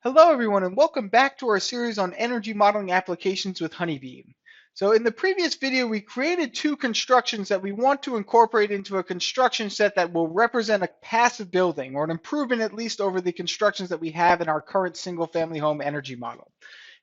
Hello everyone and welcome back to our series on energy modeling applications with honeybee. So in the previous video we created two constructions that we want to incorporate into a construction set that will represent a passive building or an improvement at least over the constructions that we have in our current single family home energy model.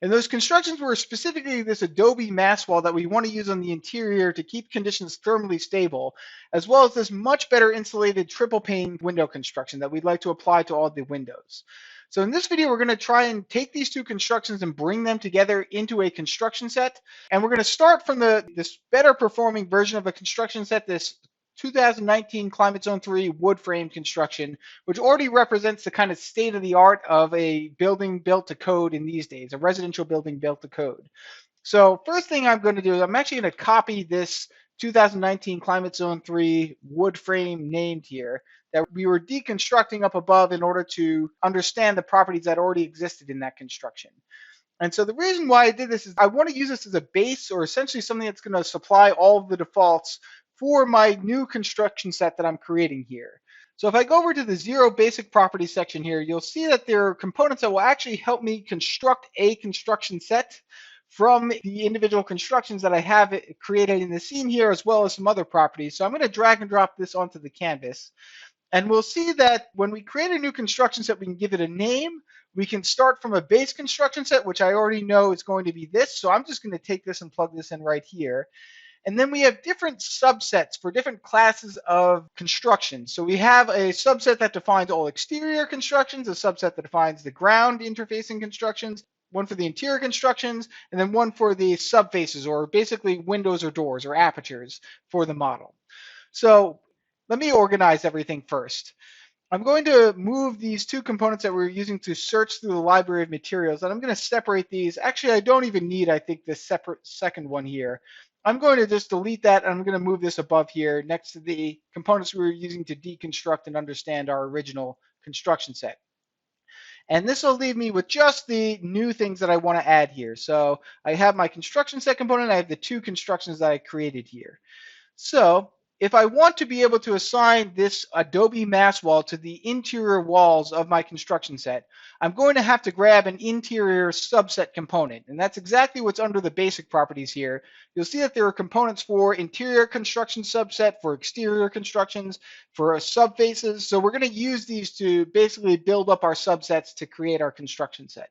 And those constructions were specifically this adobe mass wall that we want to use on the interior to keep conditions thermally stable, as well as this much better insulated triple pane window construction that we'd like to apply to all the windows. So in this video, we're going to try and take these two constructions and bring them together into a construction set. And we're going to start from this better performing version of a construction set, this 2019 Climate Zone 3 wood frame construction, which already represents the kind of state of the art of a building built to code in these days, a residential building built to code. So first thing I'm going to do is I'm actually going to copy this 2019 Climate Zone 3 wood frame named here that we were deconstructing up above in order to understand the properties that already existed in that construction. And so the reason why I did this is I want to use this as a base or essentially something that's going to supply all of the defaults for my new construction set that I'm creating here. So if I go over to the zero basic properties section here, you'll see that there are components that will actually help me construct a construction set from the individual constructions that I have created in the scene here, as well as some other properties. So I'm going to drag and drop this onto the canvas. And we'll see that when we create a new construction set, we can give it a name. We can start from a base construction set, which I already know is going to be this. So I'm just going to take this and plug this in right here. And then we have different subsets for different classes of construction. So we have a subset that defines all exterior constructions, a subset that defines the ground interfacing constructions, one for the interior constructions, and then one for the subfaces, or basically windows or doors or apertures for the model. So let me organize everything first. I'm going to move these two components that we're using to search through the library of materials, and I'm going to separate these. Actually, I don't even need, I think, this separate second one here. I'm going to just delete that, and I'm going to move this above here next to the components we were using to deconstruct and understand our original construction set. And this will leave me with just the new things that I want to add here. So I have my construction set component. I have the two constructions that I created here. So if I want to be able to assign this adobe mass wall to the interior walls of my construction set, I'm going to have to grab an interior subset component. And that's exactly what's under the basic properties here. You'll see that there are components for interior construction subset, for exterior constructions, for subfaces. So we're going to use these to basically build up our subsets to create our construction set.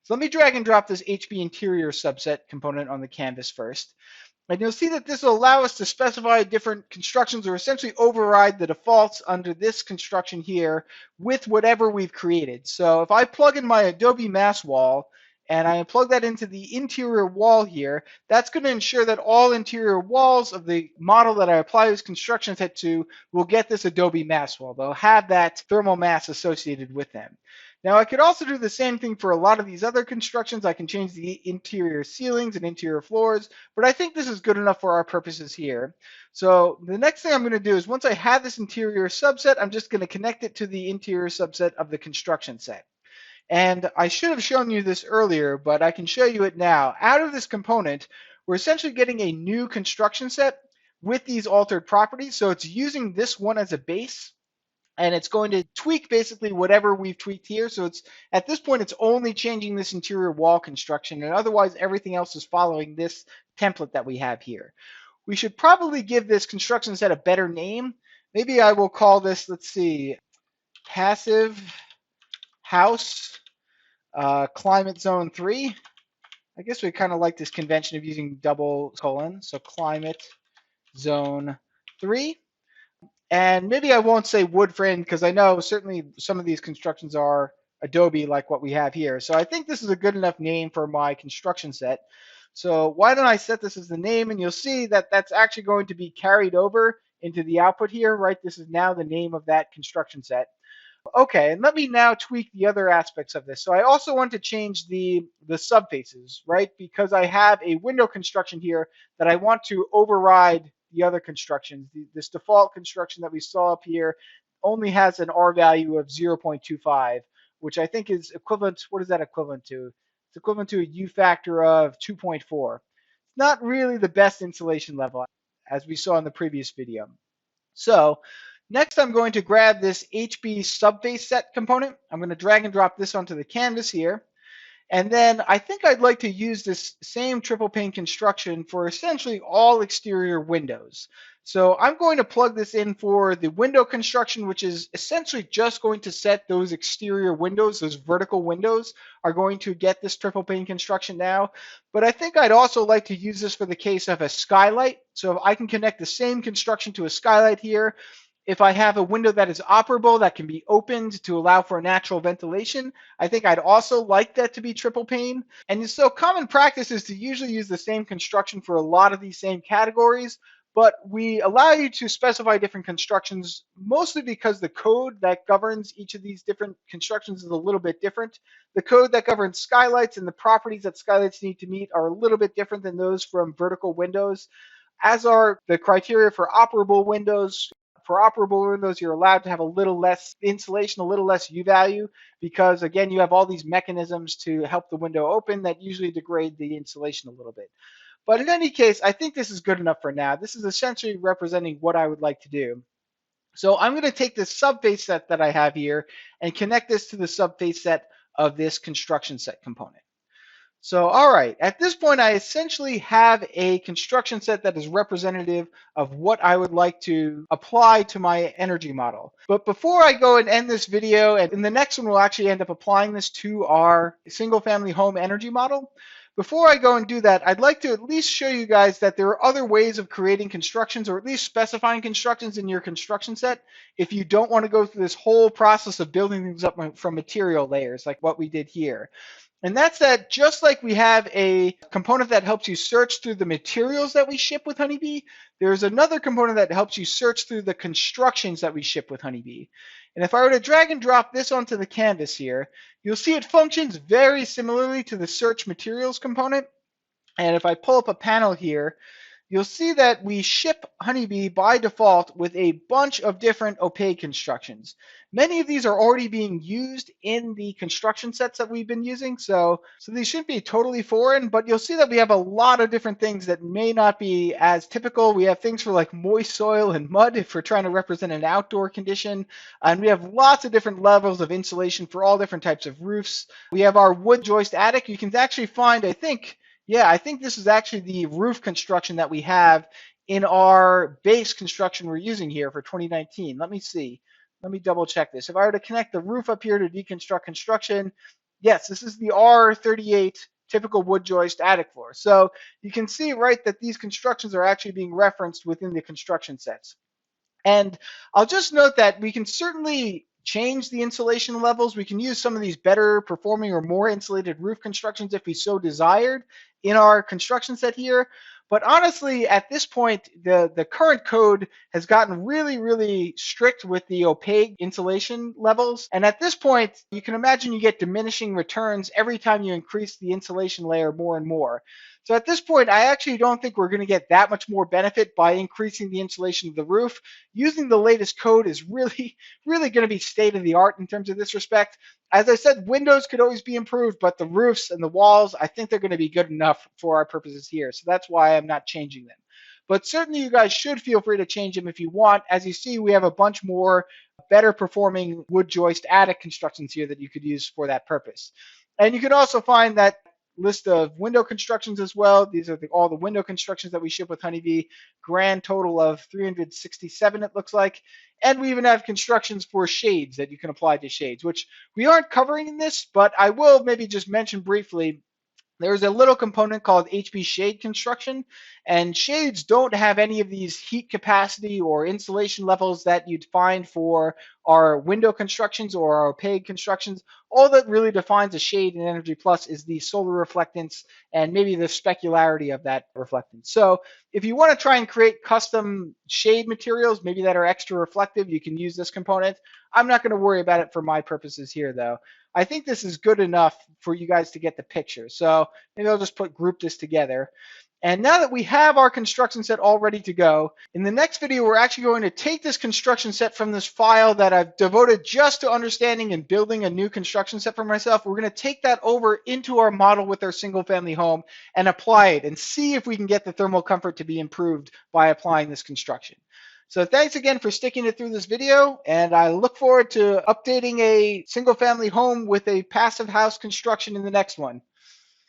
So let me drag and drop this HB interior subset component on the canvas first. And you'll see that this will allow us to specify different constructions or essentially override the defaults under this construction here with whatever we've created. So if I plug in my Adobe mass wall and I plug that into the interior wall here, that's going to ensure that all interior walls of the model that I apply this construction set to will get this Adobe mass wall. They'll have that thermal mass associated with them. Now I could also do the same thing for a lot of these other constructions. I can change the interior ceilings and interior floors, but I think this is good enough for our purposes here. So the next thing I'm going to do is once I have this interior subset, I'm just going to connect it to the interior subset of the construction set. And I should have shown you this earlier, but I can show you it now. Out of this component, we're essentially getting a new construction set with these altered properties. So it's using this one as a base, and it's going to tweak basically whatever we've tweaked here. So it's at this point, it's only changing this interior wall construction, and otherwise everything else is following this template that we have here. We should probably give this construction set a better name. Maybe I will call this, let's see, Passive House Climate Zone 3. I guess we kind of like this convention of using double colon, so Climate Zone 3. And maybe I won't say wood frame because I know certainly some of these constructions are Adobe like what we have here. So I think this is a good enough name for my construction set. So why don't I set this as the name, and you'll see that that's actually going to be carried over into the output here, right? This is now the name of that construction set. Okay, and let me now tweak the other aspects of this. So I also want to change the subfaces, right? Because I have a window construction here that I want to override the other constructions. This default construction that we saw up here only has an R value of 0.25, which I think is equivalent. What is that equivalent to? It's equivalent to a U factor of 2.4. It's not really the best insulation level, as we saw in the previous video. So Next, I'm going to grab this HB subface set component. I'm going to drag and drop this onto the canvas here. And then I think I'd like to use this same triple pane construction for essentially all exterior windows. So I'm going to plug this in for the window construction, which is essentially just going to set those exterior windows, those vertical windows are going to get this triple pane construction now. But I think I'd also like to use this for the case of a skylight. So if I can connect the same construction to a skylight here, if I have a window that is operable that can be opened to allow for natural ventilation, I think I'd also like that to be triple pane. And so common practice is to usually use the same construction for a lot of these same categories, but we allow you to specify different constructions mostly because the code that governs each of these different constructions is a little bit different. The code that governs skylights and the properties that skylights need to meet are a little bit different than those from vertical windows, as are the criteria for operable windows. For operable windows, you're allowed to have a little less insulation, a little less U value, because again, you have all these mechanisms to help the window open that usually degrade the insulation a little bit. But in any case, I think this is good enough for now. This is essentially representing what I would like to do. So I'm going to take this subface set that I have here and connect this to the subface set of this construction set component. So, all right, at this point, I essentially have a construction set that is representative of what I would like to apply to my energy model. But before I go and end this video, and in the next one, we'll actually end up applying this to our single family home energy model. Before I go and do that, I'd like to at least show you guys that there are other ways of creating constructions, or at least specifying constructions in your construction set if you don't want to go through this whole process of building things up from material layers like what we did here. And that's that just like we have a component that helps you search through the materials that we ship with Honeybee, there's another component that helps you search through the constructions that we ship with Honeybee. And if I were to drag and drop this onto the canvas here, you'll see it functions very similarly to the search materials component. And if I pull up a panel here, you'll see that we ship Honeybee by default with a bunch of different opaque constructions. Many of these are already being used in the construction sets that we've been using, so these shouldn't be totally foreign, but you'll see that we have a lot of different things that may not be as typical. We have things for like moist soil and mud if we're trying to represent an outdoor condition, and we have lots of different levels of insulation for all different types of roofs. We have our wood joist attic. You can actually find, I think this is actually the roof construction that we have in our base construction we're using here for 2019. Let me see. Let me double check this. If I were to connect the roof up here to deconstruct construction, yes, this is the R38 typical wood joist attic floor. So you can see, right, that these constructions are actually being referenced within the construction sets. And I'll just note that we can certainly change the insulation levels. We can use some of these better performing or more insulated roof constructions if we so desired in our construction set here. But honestly, at this point, the current code has gotten really, really strict with the opaque insulation levels. And at this point, you can imagine you get diminishing returns every time you increase the insulation layer more and more. So at this point, I actually don't think we're going to get that much more benefit by increasing the insulation of the roof. Using the latest code is really, really going to be state of the art in terms of this respect. As I said, windows could always be improved, but the roofs and the walls, I think they're going to be good enough for our purposes here. So that's why I'm not changing them. But certainly you guys should feel free to change them if you want. As you see, we have a bunch more better performing wood joist attic constructions here that you could use for that purpose. And you can also find that list of window constructions as well. These are all the window constructions that we ship with Honeybee. Grand total of 367, it looks like. And we even have constructions for shades that you can apply to shades, which we aren't covering in this, but I will maybe just mention briefly. There's a little component called HB shade construction, and shades don't have any of these heat capacity or insulation levels that you'd find for our window constructions or our opaque constructions. All that really defines a shade in Energy Plus is the solar reflectance and maybe the specularity of that reflectance. So if you want to try and create custom shade materials, maybe that are extra reflective, you can use this component. I'm not going to worry about it for my purposes here, though. I think this is good enough for you guys to get the picture. So maybe I'll just group this together. And now that we have our construction set all ready to go, in the next video, we're actually going to take this construction set from this file that I've devoted just to understanding and building a new construction set for myself. We're going to take that over into our model with our single family home and apply it and see if we can get the thermal comfort to be improved by applying this construction. So thanks again for sticking it through this video, and I look forward to updating a single family home with a passive house construction in the next one.